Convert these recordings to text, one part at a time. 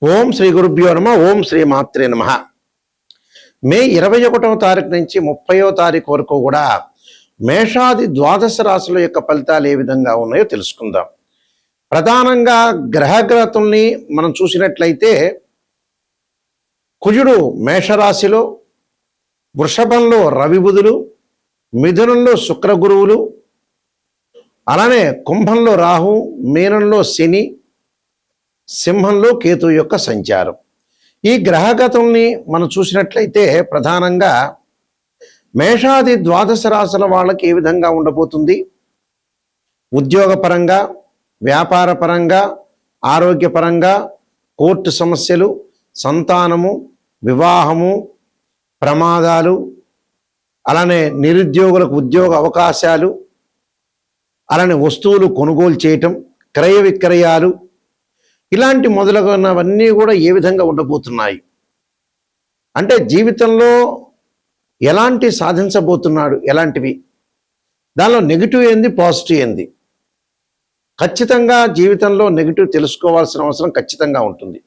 ఓం శ్రీ గురుభ్యో నమ. ఓం శ్రీ మాత్రే నమ. మే 21వ తారీఖు నుంచి 30వ తారీఖు వరకు కూడా మేషాది ద్వాదశ రాశుల యొక్క ఫలితాలు ఏ విధంగా ఉన్నాయో తెలుసుకుందాం. ప్రధానంగా గ్రహగతుల్ని మనం చూసినట్లయితే కుజుడు మేషరాశిలో, వృషభంలో రవి బుధులు, మిథునంలో శుక్ర గురువులు, అలానే కుంభంలో రాహు, మీనంలో శని, సింహంలో కేతు యొక్క సంచారం. ఈ గ్రహగతుల్ని మనం చూసినట్లయితే ప్రధానంగా మేషాది ద్వాదశ రాశుల వాళ్ళకి ఏ విధంగా ఉండబోతుంది, ఉద్యోగపరంగా, వ్యాపారపరంగా, ఆరోగ్యపరంగా, కోర్టు సమస్యలు, సంతానము, వివాహము, ప్రమాదాలు, అలానే నిరుద్యోగులకు ఉద్యోగ అవకాశాలు, అలానే వస్తువులు కొనుగోలు చేయటం, క్రయ విక్రయాలు, ఇలాంటి మొదలగునవన్నీ కూడా ఏ విధంగా ఉండబోతున్నాయి అంటే జీవితంలో ఎలాంటి సాధించబోతున్నాడు, ఎలాంటివి, దానిలో నెగిటివ్ ఏంది, పాజిటివ్ ఏంది, ఖచ్చితంగా జీవితంలో నెగిటివ్ తెలుసుకోవాల్సిన అవసరం ఖచ్చితంగా ఉంటుంది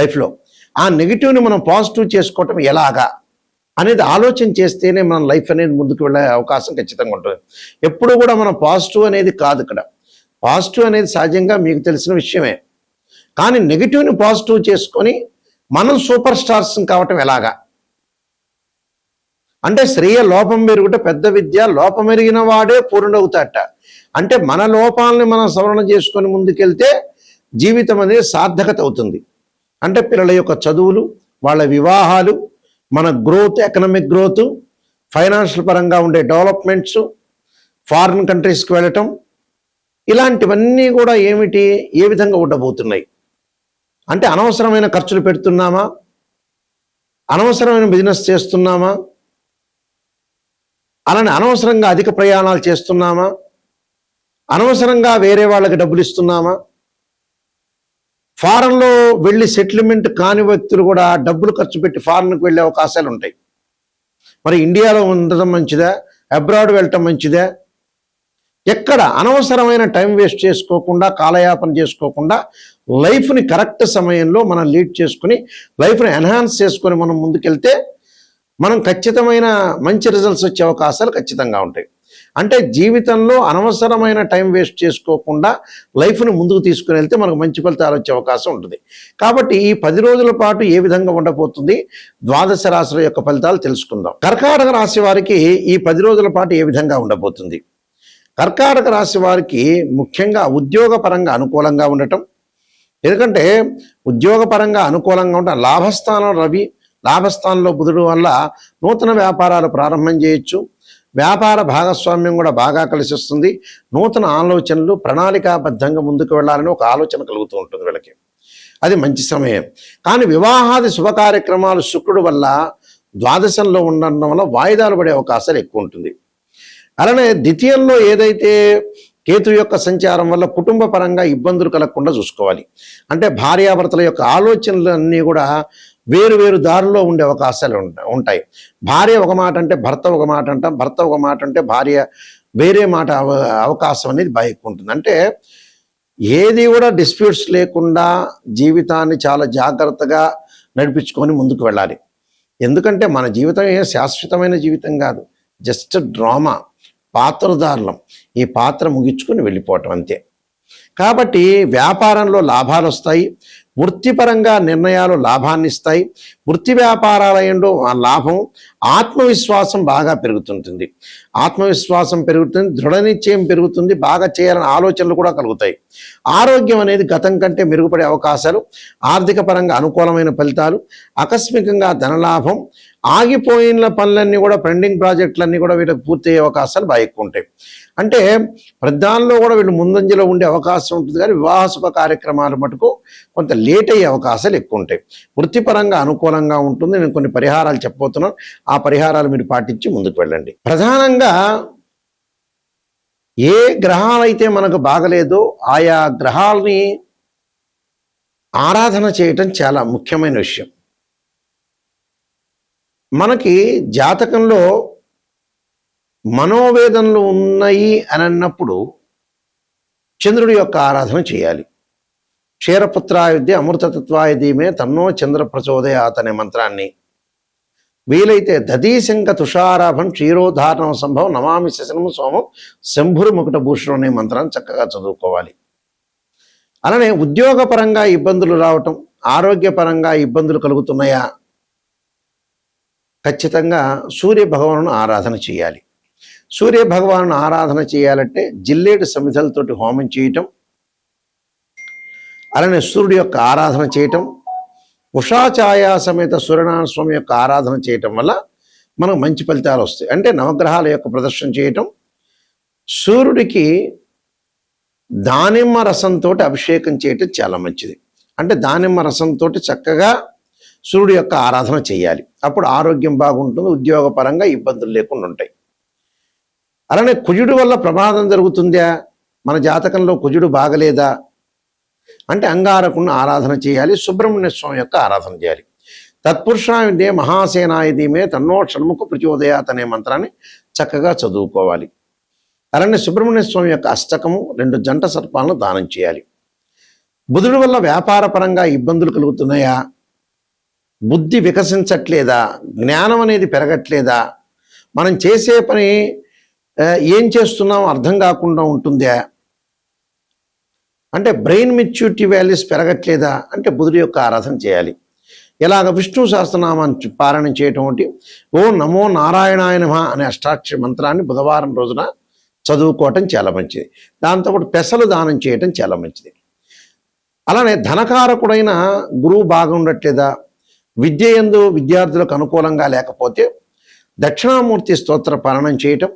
లైఫ్లో. ఆ నెగిటివ్ని మనం పాజిటివ్ చేసుకోవటం ఎలాగా అనేది ఆలోచన చేస్తేనే మన లైఫ్ అనేది ముందుకు వెళ్ళే అవకాశం ఖచ్చితంగా ఉంటుంది. ఎప్పుడు కూడా మనం పాజిటివ్ అనేది కాదు, ఇక్కడ పాజిటివ్ అనేది సహజంగా మీకు తెలిసిన విషయమే. కానీ నెగిటివ్ని పాజిటివ్ చేసుకొని మనం సూపర్ స్టార్స్ కావటం ఎలాగా అంటే శ్రేయ లోపం మెరుగుట పెద్ద విద్య, లోపం ఎరిగిన వాడే పూర్ణవుతాట. అంటే మన లోపాలని మనం సవరణ చేసుకొని ముందుకెళ్తే జీవితం అనేది సార్థకత అవుతుంది. అంటే పిల్లల యొక్క చదువులు, వాళ్ళ వివాహాలు, మన గ్రోత్, ఎకనామిక్ గ్రోత్, ఫైనాన్షియల్ పరంగా ఉండే డెవలప్మెంట్స్, ఫారిన్ కంట్రీస్కి వెళ్ళటం, ఇలాంటివన్నీ కూడా ఏమిటి, ఏ విధంగా ఉండబోతున్నాయి అంటే అనవసరమైన ఖర్చులు పెడుతున్నామా, అనవసరమైన బిజినెస్ చేస్తున్నామా, అలానే అనవసరంగా అధిక ప్రయాణాలు చేస్తున్నామా, అనవసరంగా వేరే వాళ్ళకి డబ్బులు ఇస్తున్నామా, ఫారెన్లో వెళ్ళి సెటిల్మెంట్ కాని వ్యక్తులు కూడా డబ్బులు ఖర్చు పెట్టి ఫారెన్కి వెళ్ళే అవకాశాలు ఉంటాయి. మరి ఇండియాలో ఉండటం మంచిదా, అబ్రాడ్ వెళ్ళటం మంచిదా? ఎక్కడ అనవసరమైన టైం వేస్ట్ చేసుకోకుండా, కాలయాపన చేసుకోకుండా లైఫ్ని కరెక్ట్ సమయంలో మనం లీడ్ చేసుకుని లైఫ్ని ఎన్హాన్స్ చేసుకొని మనం ముందుకెళ్తే మనం ఖచ్చితమైన మంచి రిజల్ట్స్ వచ్చే అవకాశాలు ఖచ్చితంగా ఉంటాయి. అంటే జీవితంలో అనవసరమైన టైం వేస్ట్ చేసుకోకుండా లైఫ్ని ముందుకు తీసుకుని వెళ్తే మనకు మంచి ఫలితాలు వచ్చే అవకాశం ఉంటుంది. కాబట్టి ఈ 10 రోజుల పాటు ఏ విధంగా ఉండబోతుంది, ద్వాదశ రాశుల యొక్క ఫలితాలు తెలుసుకుందాం. కర్కాటక రాశి వారికి ఈ 10 రోజుల పాటు ఏ విధంగా ఉండబోతుంది. కర్కాటక రాశి వారికి ముఖ్యంగా ఉద్యోగపరంగా అనుకూలంగా ఉండటం. ఎందుకంటే ఉద్యోగపరంగా అనుకూలంగా ఉండటం, లాభస్థానం రవి, లాభస్థానంలో బుధుడు వల్ల నూతన వ్యాపారాలు ప్రారంభం చేయొచ్చు. వ్యాపార భాగస్వామ్యం కూడా బాగా కలిసి వస్తుంది. నూతన ఆలోచనలు, ప్రణాళికాబద్ధంగా ముందుకు వెళ్ళాలని ఒక ఆలోచన కలుగుతూ ఉంటుంది వీళ్ళకి, అది మంచి సమయం. కానీ వివాహాది శుభ కార్యక్రమాలు శుక్రుడు వల్ల ద్వాదశంలో ఉండడం వల్ల వాయిదాలు పడే అవకాశాలు ఎక్కువ ఉంటుంది. అలానే ద్వితీయంలో ఏదైతే కేతు యొక్క సంచారం వల్ల కుటుంబ పరంగా ఇబ్బందులు కలగకుండా చూసుకోవాలి. అంటే భార్యాభర్తల యొక్క ఆలోచనలు అన్నీ కూడా వేరు వేరు దారిలో ఉండే అవకాశాలు ఉంటాయి. భార్య ఒక మాట అంటే భర్త ఒక మాట అంటాం, భర్త ఒక మాట అంటే భార్య వేరే మాట అవకాశం అనేది బాగా ఎక్కువ ఉంటుంది. అంటే ఏది కూడా డిస్ప్యూట్స్ లేకుండా జీవితాన్ని చాలా జాగ్రత్తగా నడిపించుకొని ముందుకు వెళ్ళాలి. ఎందుకంటే మన జీవితం ఏ శాశ్వతమైన జీవితం కాదు, జస్ట్ డ్రామా, పాత్రధారులం. ఈ పాత్ర ముగించుకొని వెళ్ళిపోవటం అంతే. కాబట్టి వ్యాపారంలో లాభాలు వస్తాయి, వృత్తిపరంగా నిర్ణయాలు లాభాన్ని ఇస్తాయి. వృత్తి వ్యాపారాలయంలో ఆ లాభం, ఆత్మవిశ్వాసం బాగా పెరుగుతుంటుంది. ఆత్మవిశ్వాసం పెరుగుతుంది, దృఢ నిశ్చయం పెరుగుతుంది, బాగా చేయాలని ఆలోచనలు కూడా కలుగుతాయి. ఆరోగ్యం అనేది గతం కంటే మెరుగుపడే అవకాశాలు, ఆర్థిక పరంగా అనుకూలమైన ఫలితాలు, ఆకస్మికంగా ధనలాభం, ఆగిపోయిన పనులన్నీ కూడా, పెండింగ్ ప్రాజెక్టులన్నీ కూడా వీళ్ళకి పూర్తయ్యే అవకాశాలు బాగా ఎక్కువ ఉంటాయి. అంటే ప్రధానంలో కూడా వీళ్ళు ముందంజలో ఉండే అవకాశం ఉంటుంది. కానీ వివాహ శుభ కార్యక్రమాలు మటుకు కొంత లేట్ అయ్యే అవకాశాలు ఎక్కువ ఉంటాయి. వృత్తిపరంగా అనుకూలంగా ఉంటుంది. నేను కొన్ని పరిహారాలు చెప్పబోతున్నాను, ఆ పరిహారాలు మీరు పాటించి ముందుకు వెళ్ళండి. ప్రధానంగా ఏ గ్రహాలైతే మనకు బాగలేదో ఆయా గ్రహాలని ఆరాధన చేయటం చాలా ముఖ్యమైన విషయం. మనకి జాతకంలో మనోవేదనలు ఉన్నాయి అని అన్నప్పుడు చంద్రుడి యొక్క ఆరాధన చేయాలి. క్షీరపుత్రాయుధ్య అమృతతత్వాయ ధీమే తన్నో చంద్ర ప్రచోదయాత్ అనే మంత్రాన్ని, వీలైతే దధీశంక తుషారాభం క్షీరోధారణం సంభవం నమామి శశనం సోమం శంభురు ముకుట భూషణం అనే మంత్రాన్ని చక్కగా చదువుకోవాలి. అలానే ఉద్యోగపరంగా ఇబ్బందులు రావటం, ఆరోగ్యపరంగా ఇబ్బందులు కలుగుతున్నాయా, ఖచ్చితంగా సూర్య భగవాను ఆరాధన చేయాలి. సూర్య భగవాను ఆరాధన చేయాలంటే జిల్లేడు సమిధలతోటి హోమం చేయటం, అలానే సూర్యుడి యొక్క ఆరాధన చేయటం, ఉషాఛాయా సమేత సూర్యనారాయణ స్వామి యొక్క ఆరాధన చేయటం వల్ల మనకు మంచి ఫలితాలు వస్తాయి. అంటే నవగ్రహాల యొక్క ప్రదర్శన చేయటం, సూర్యుడికి దానిమ్మ రసంతో అభిషేకం చేయటం చాలా మంచిది. అంటే దానిమ్మ రసంతో చక్కగా సూర్యుడి యొక్క ఆరాధన చేయాలి. అప్పుడు ఆరోగ్యం బాగుంటుంది, ఉద్యోగపరంగా ఇబ్బందులు లేకుండా ఉంటాయి. అలానే కుజుడు వల్ల ప్రమాదం జరుగుతుందా, మన జాతకంలో కుజుడు బాగలేదా అంటే అంగారకుడిని ఆరాధన చేయాలి. సుబ్రహ్మణ్య స్వామి యొక్క ఆరాధన చేయాలి. తత్పురుషాయుధే మహాసేనాయుధీమే తన్నో షణ్ముఖ ప్రచోదయాత్ అనే మంత్రాన్ని చక్కగా చదువుకోవాలి. అలానే సుబ్రహ్మణ్య స్వామి యొక్క అష్టకము 2 జంట సర్పాలను దానం చేయాలి. బుధుడి వల్ల వ్యాపారపరంగా ఇబ్బందులు కలుగుతున్నాయా, బుద్ధి వికసించట్లేదా, జ్ఞానం అనేది పెరగట్లేదా, మనం చేసే పని ఏం చేస్తున్నాం అర్థం కాకుండా ఉంటుందా, అంటే బ్రెయిన్ మెచ్యూరిటీ వాల్యూస్ పెరగట్లేదా అంటే బుధుడి యొక్క ఆరాధన చేయాలి. ఇలాగ విష్ణు సహస్రనామాన్ని పారాయణం చేయటం ఒకటి, ఓం నమో నారాయణాయ నమః అనే అష్టాక్షరి మంత్రాన్ని బుధవారం రోజున చదువుకోవటం చాలా మంచిది. దాంతోపాటు పెసలు దానం చేయటం చాలా మంచిది. అలానే ధనకారకుడైన గురువు బాగుండట్లేదా, విద్య యందు విద్యార్థులకు అనుకూలంగా లేకపోతే దక్షిణామూర్తి స్తోత్ర పారాయణం చేయటం,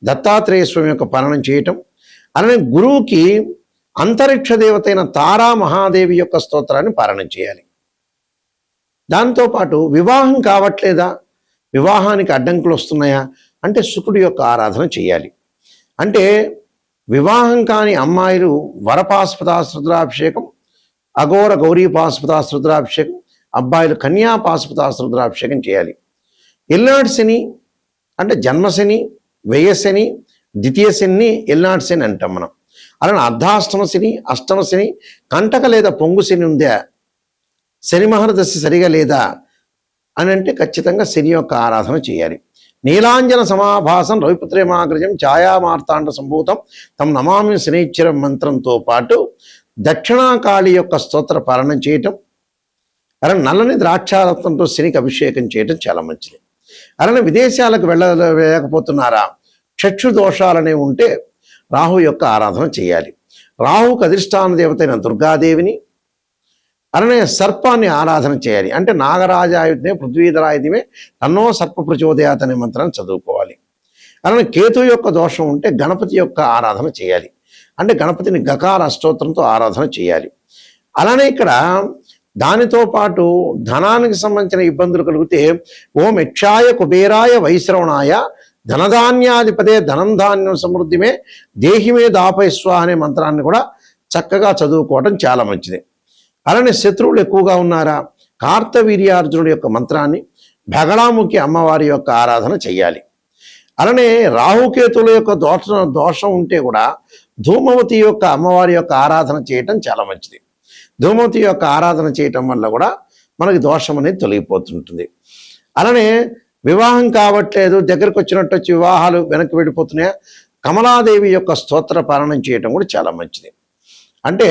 దత్తాత్రేయ స్వామి యొక్క పారాయణం చేయటం, అలానే గురువుకి అంతరిక్ష దేవతైన తారా మహాదేవి యొక్క స్తోత్రాన్ని పారాయణం చేయాలి. దాంతోపాటు వివాహం కావట్లేదా, వివాహానికి అడ్డంకులు వస్తున్నాయా అంటే శుకుడి యొక్క ఆరాధన చేయాలి. అంటే వివాహం కాని అమ్మాయిలు వరపాశుపతాశ్రుద్రాభిషేకం, అఘోర గౌరీ పాశుపతాశ్రుద్రాభిషేకం, అబ్బాయిలు కన్యా పాశుపతాశ్రుద్రాభిషేకం చేయాలి. ఎల్నాటి శని అంటే జన్మశని, వ్యయశని, ద్వితీయ శని ఎల్నాటి శని అంటాం మనం. అలానే అర్ధాష్టమ శని, అష్టమ శని, కంటక లేదా పొంగు శని ఉందా, శని మహర్దశ సరిగా లేదా అని అంటే ఖచ్చితంగా శని యొక్క ఆరాధన చేయాలి. నీలాంజన సమాభాసం రవిపుత్రేమాగ్రజం ఛాయామార్తాండ సంభూతం తమ నమామి శనైశ్వరం మంత్రంతో పాటు దక్షిణాకాళి యొక్క స్తోత్ర పాలనం చేయటం, అలానే నల్లని ద్రాక్షారత్నంతో శనికి అభిషేకం చేయటం చాలా మంచిది. అలానే విదేశాలకు వెళ్ళలేకపోతున్నారా, చక్షు దోషాలనే ఉంటే రాహు యొక్క ఆరాధన చేయాలి. రాహుకు అధిష్టాన దేవతైన దుర్గాదేవిని, అలానే సర్పాన్ని ఆరాధన చేయాలి. అంటే నాగరాజాయుధమే పృథ్వీధరాయుధమే తన్నో సర్ప ప్రచోదయాత్ అనే మంత్రాన్ని చదువుకోవాలి. అలానే కేతు యొక్క దోషం ఉంటే గణపతి యొక్క ఆరాధన చేయాలి. అంటే గణపతిని గకార అష్టోత్తరంతో ఆరాధన చేయాలి. అలానే ఇక్కడ దానితో పాటు ధనానికి సంబంధించిన ఇబ్బందులు కలిగితే ఓం యక్షాయ కుబేరాయ వైశ్రవణాయ ధనధాన్యాధిపదే ధనం ధాన్యం సమృద్ధిమే దేహిమే దాపైస్వ అనే మంత్రాన్ని కూడా చక్కగా చదువుకోవడం చాలా మంచిది. అలానే శత్రువులు ఎక్కువగా ఉన్నారా, కార్తవీర్యార్జునుడి యొక్క మంత్రాన్ని, భగళాముఖి అమ్మవారి యొక్క ఆరాధన చెయ్యాలి. అలానే రాహుకేతుల యొక్క దోషం ఉంటే కూడా ధూమవతి యొక్క అమ్మవారి యొక్క ఆరాధన చేయటం చాలా మంచిది. ధూమవతి యొక్క ఆరాధన చేయటం వల్ల కూడా మనకి దోషం అనేది తొలగిపోతుంటుంది. అలానే వివాహం కావట్లేదు, దగ్గరకు వచ్చినట్టు వచ్చి వివాహాలు వెనక్కి వెళ్ళిపోతున్నాయా, కమలాదేవి యొక్క స్తోత్ర పాలనం చేయటం కూడా చాలా మంచిది. అంటే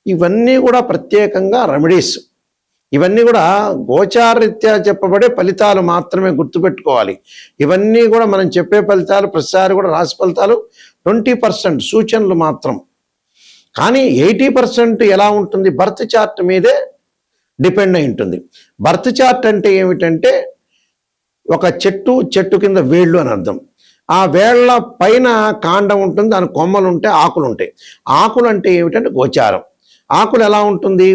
ఇవన్నీ కూడా ప్రత్యేకంగా రెమెడీస్, ఇవన్నీ కూడా గోచారరీత్యా చెప్పబడే ఫలితాలు మాత్రమే గుర్తుపెట్టుకోవాలి. ఇవన్నీ కూడా మనం చెప్పే ఫలితాలు ప్రతిసారి కూడా రాశి ఫలితాలు 20% సూచనలు మాత్రం. కానీ 80% ఎలా ఉంటుంది, బర్త్ చార్ట్ మీదే డిపెండ్ అయి ఉంటుంది. బర్త్ చార్ట్ అంటే ఏమిటంటే ఒక చెట్టు కింద వేళ్ళు అని అర్థం. ఆ వేళ్ల పైన కాండం ఉంటుంది, దాని కొమ్మలు ఉంటాయి, ఆకులు ఉంటాయి. ఆకులు అంటే ఏమిటంటే గోచారం. ఆకులు ఎలా ఉంటుంది,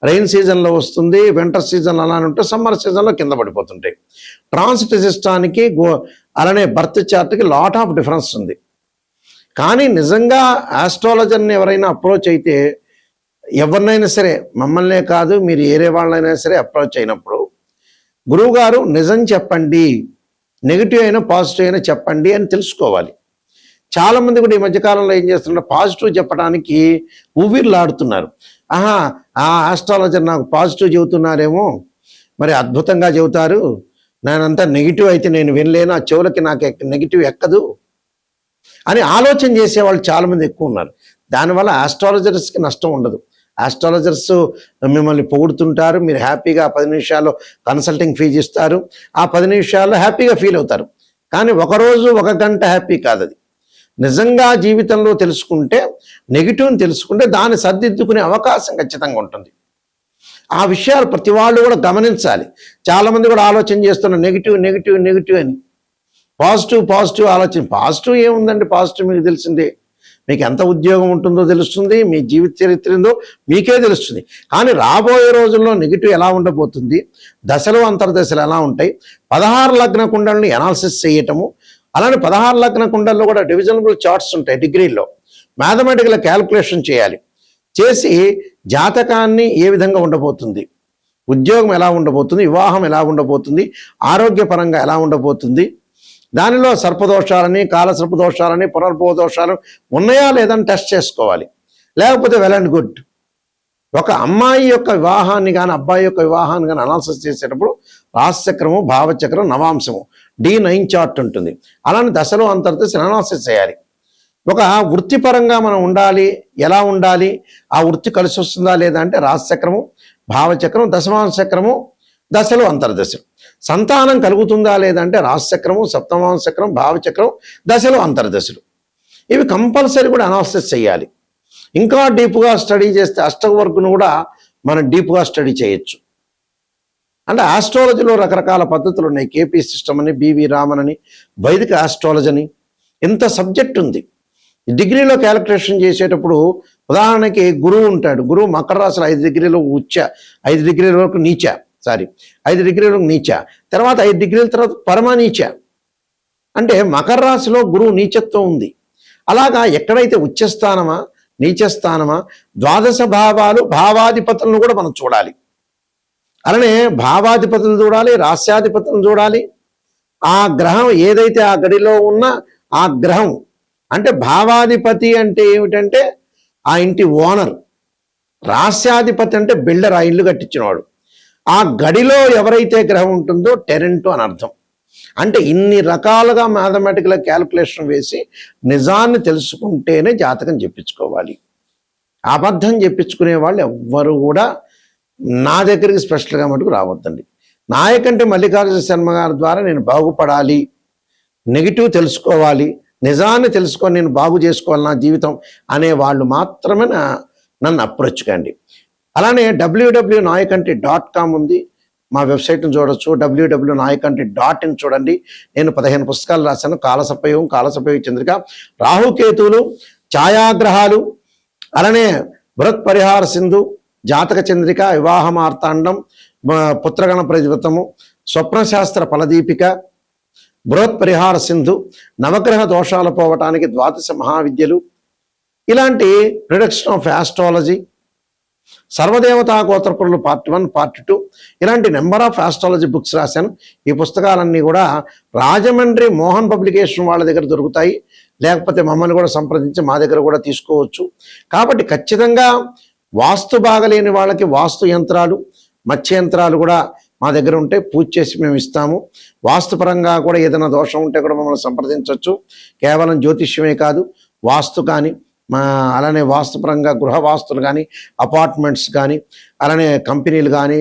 రైన్ సీజన్లో వస్తుంది, వింటర్ సీజన్లో అలానే ఉంటే, సమ్మర్ సీజన్లో కింద పడిపోతుంటాయి. ట్రాన్సిట్ సిస్టానికి అలానే బర్త్ చార్ట్కి లాట్ ఆఫ్ డిఫరెన్స్ ఉంది. కానీ నిజంగా ఆస్ట్రాలజర్ని ఎవరైనా అప్రోచ్ అయితే, ఎవరినైనా సరే, మమ్మల్నే కాదు మీరు ఏరే వాళ్ళైనా సరే అప్రోచ్ అయినప్పుడు గురువుగారు నిజం చెప్పండి, నెగిటివ్ అయినా పాజిటివ్ అయినా చెప్పండి అని తెలుసుకోవాలి. చాలామంది కూడా ఈ మధ్యకాలంలో ఏం చేస్తున్నారు, పాజిటివ్ చెప్పడానికి ఊవిర్లాడుతున్నారు. ఆహా, ఆ ఆస్ట్రాలజర్ నాకు పాజిటివ్ చెబుతున్నారేమో, మరి అద్భుతంగా చెబుతారు, నేనంతా నెగిటివ్ అయితే నేను వినలేను, ఆ చెవులకి నాకు నెగిటివ్ ఎక్కదు అని ఆలోచన చేసేవాళ్ళు చాలామంది ఎక్కువ ఉన్నారు. దానివల్ల ఆస్ట్రాలజర్స్కి నష్టం ఉండదు. ఆస్ట్రాలజర్స్ మిమ్మల్ని పొగుడుతుంటారు, మీరు హ్యాపీగా 10 నిమిషాలు కన్సల్టింగ్ ఫీజు ఇస్తారు, ఆ 10 నిమిషాల్లో హ్యాపీగా ఫీల్ అవుతారు. కానీ ఒకరోజు 1 గంట హ్యాపీ కాదు అది. నిజంగా జీవితంలో తెలుసుకుంటే, నెగిటివ్ని తెలుసుకుంటే దాన్ని సర్దిద్దుకునే అవకాశం ఖచ్చితంగా ఉంటుంది. ఆ విషయాలు ప్రతి వాళ్ళు కూడా గమనించాలి. చాలామంది కూడా ఆలోచన చేస్తున్నారు నెగిటివ్ నెగిటివ్ నెగిటివ్ అని. పాజిటివ్ పాజిటివ్ ఆలోచన. పాజిటివ్ ఏముందండి, పాజిటివ్ మీకు తెలిసిందే. మీకు ఎంత ఉద్యోగం ఉంటుందో తెలుస్తుంది, మీ జీవిత చరిత్ర ఏందో మీకే తెలుస్తుంది. కానీ రాబోయే రోజుల్లో నెగిటివ్ ఎలా ఉండబోతుంది, దశలు అంతర్దశలు ఎలా ఉంటాయి, 16 లగ్న కుండల్ని అనాలిసిస్ చేయటము, అలానే 16 లగ్న కుండల్లో కూడా డివిజనబుల్ చార్ట్స్ ఉంటాయి డిగ్రీలో. మ్యాథమెటికల్ క్యాల్కులేషన్ చేయాలి. చేసి జాతకాన్ని ఏ విధంగా ఉండబోతుంది, ఉద్యోగం ఎలా ఉండబోతుంది, వివాహం ఎలా ఉండబోతుంది, ఆరోగ్యపరంగా ఎలా ఉండబోతుంది, దానిలో సర్పదోషాలని, కాలసర్పదోషాలని, పునర్భవ దోషాలు ఉన్నాయా లేదని టెస్ట్ చేసుకోవాలి. లేకపోతే వెల్ అండ్ గుడ్. ఒక అమ్మాయి యొక్క వివాహాన్ని కానీ అబ్బాయి యొక్క వివాహాన్ని కానీ అనాలిసిస్ చేసేటప్పుడు రాశిచక్రము, భావచక్రం, నవాంశము D9 చార్ట్ ఉంటుంది. అలానే దశలు అంతర్దశలు అనాలిసిస్ చేయాలి. ఒక వృత్తిపరంగా మనం ఉండాలి, ఎలా ఉండాలి, ఆ వృత్తి కలిసి వస్తుందా లేదా అంటే రాశిచక్రము, భావచక్రం, దశమాంశ చక్రము, దశలు అంతర్దశలు. సంతానం కలుగుతుందా లేదంటే రాశిచక్రము, సప్తమాంశ చక్రం, భావచక్రం, దశలు అంతర్దశలు. ఇవి కంపల్సరీ కూడా అనాలిసిస్ చేయాలి. ఇంకా డీప్గా స్టడీ చేస్తే అష్టవర్గును కూడా మనం డీప్గా స్టడీ చేయొచ్చు. అంటే ఆస్ట్రాలజీలో రకరకాల పద్ధతులు ఉన్నాయి. కేపీ సిస్టమ్ అని, బివి రామన్ అని, వైదిక ఆస్ట్రాలజీ అని, ఇంత సబ్జెక్ట్ ఉంది. డిగ్రీలో క్యాలిక్యులేషన్ చేసేటప్పుడు ఉదాహరణకి గురువు ఉంటాడు. గురువు మకర రాశిలో 5 డిగ్రీలు ఉచ్చ, 5 డిగ్రీల వరకు నీచ, 5 డిగ్రీల వరకు నీచ, తర్వాత 5 డిగ్రీల తర్వాత పరమనీచ. అంటే మకర రాశిలో గురువు నీచత్వం ఉంది. అలాగా ఎక్కడైతే ఉచ్చస్థానమా, నీచస్థానమా, ద్వాదశ భావాలు, భావాధిపతులను కూడా మనం చూడాలి. అలానే భావాధిపతులు చూడాలి, రాస్యాధిపతులను చూడాలి. ఆ గ్రహం ఏదైతే ఆ గడిలో ఉన్న ఆ గ్రహం అంటే భావాధిపతి అంటే ఏమిటంటే ఆ ఇంటి ఓనర్, రాస్యాధిపతి అంటే బిల్డర్, ఆ ఇల్లు కట్టించినవాడు. ఆ గడిలో ఎవరైతే గ్రహం ఉంటుందో టెరెంట్ అని అర్థం. అంటే ఇన్ని రకాలుగా మ్యాథమెటికల్ క్యాల్కులేషన్ వేసి నిజాన్ని తెలుసుకుంటేనే జాతకం చెప్పించుకోవాలి. అబద్ధం చెప్పించుకునే వాళ్ళు ఎవ్వరు కూడా నా దగ్గరికి స్పెషల్గా మటుకు రావద్దండి. నాయకంటే మల్లికార్జున శర్మ గారి ద్వారా నేను బాగుపడాలి, నెగిటివ్ తెలుసుకోవాలి, నిజాన్ని తెలుసుకొని నేను బాగు చేసుకోవాలి నా జీవితం అనే వాళ్ళు మాత్రమే నన్ను అప్రోచ్ కండి. అలానే www.nayakanti.com ఉంది, మా వెబ్సైట్ని చూడొచ్చు. www.nayakanti.in చూడండి. నేను 15 పుస్తకాలు రాశాను. కాలసర్పయోగం, కాలసర్పయోగ చంద్రిక, రాహుకేతువులు, ఛాయాగ్రహాలు, అలానే బృహత్ పరిహార సింధు, జాతక చంద్రిక, వివాహ మార్తాండం, పుత్రగణ ప్రతివృతము, స్వప్నశాస్త్ర ఫలదీపిక, బృహత్ పరిహార సింధు, నవగ్రహ దోషాలు పోవటానికి 12 మహావిద్యలు, ఇలాంటి ప్రిడిక్షన్ ఆఫ్ ఆస్ట్రాలజీ, సర్వదేవతా గోత్రపురులు పార్ట్ 1, పార్ట్ 2, ఇలాంటి నెంబర్ ఆఫ్ ఆస్ట్రాలజీ బుక్స్ రాశాను. ఈ పుస్తకాలన్నీ కూడా రాజమండ్రి మోహన్ పబ్లికేషన్ వాళ్ళ దగ్గర దొరుకుతాయి. లేకపోతే మమ్మల్ని కూడా సంప్రదించి మా దగ్గర కూడా తీసుకోవచ్చు. కాబట్టి ఖచ్చితంగా వాస్తు బాగలేని వాళ్ళకి వాస్తు యంత్రాలు, మత్స్య యంత్రాలు కూడా మా దగ్గర ఉంటే పూజ చేసి మేము ఇస్తాము. వాస్తుపరంగా కూడా ఏదైనా దోషం ఉంటే కూడా మమ్మల్ని సంప్రదించవచ్చు. కేవలం జ్యోతిష్యమే కాదు, వాస్తు కానీ, అలానే వాస్తుపరంగా గృహ వాస్తులు కానీ, అపార్ట్మెంట్స్ కానీ, అలానే కంపెనీలు కానీ,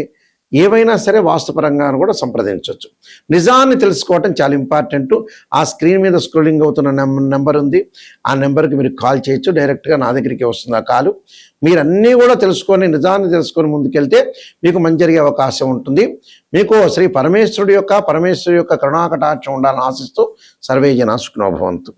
ఏవైనా సరే వాస్తుపరంగా కూడా సంప్రదించవచ్చు. నిజాన్ని తెలుసుకోవటం చాలా ఇంపార్టెంట్. ఆ స్క్రీన్ మీద స్క్రోలింగ్ అవుతున్న నెంబర్ ఉంది, ఆ నెంబర్కి మీరు కాల్ చేయొచ్చు. డైరెక్ట్గా నా దగ్గరికి వస్తుంది ఆ కాలు. మీరు అన్నీ కూడా తెలుసుకొని, నిజాన్ని తెలుసుకొని ముందుకెళ్తే మీకు మంచి జరిగే అవకాశం ఉంటుంది. మీకు శ్రీ పరమేశ్వరుడి యొక్క కరుణాకటాక్షం ఉండాలని ఆశిస్తూ సర్వే జనా సుఖినో భవంతు.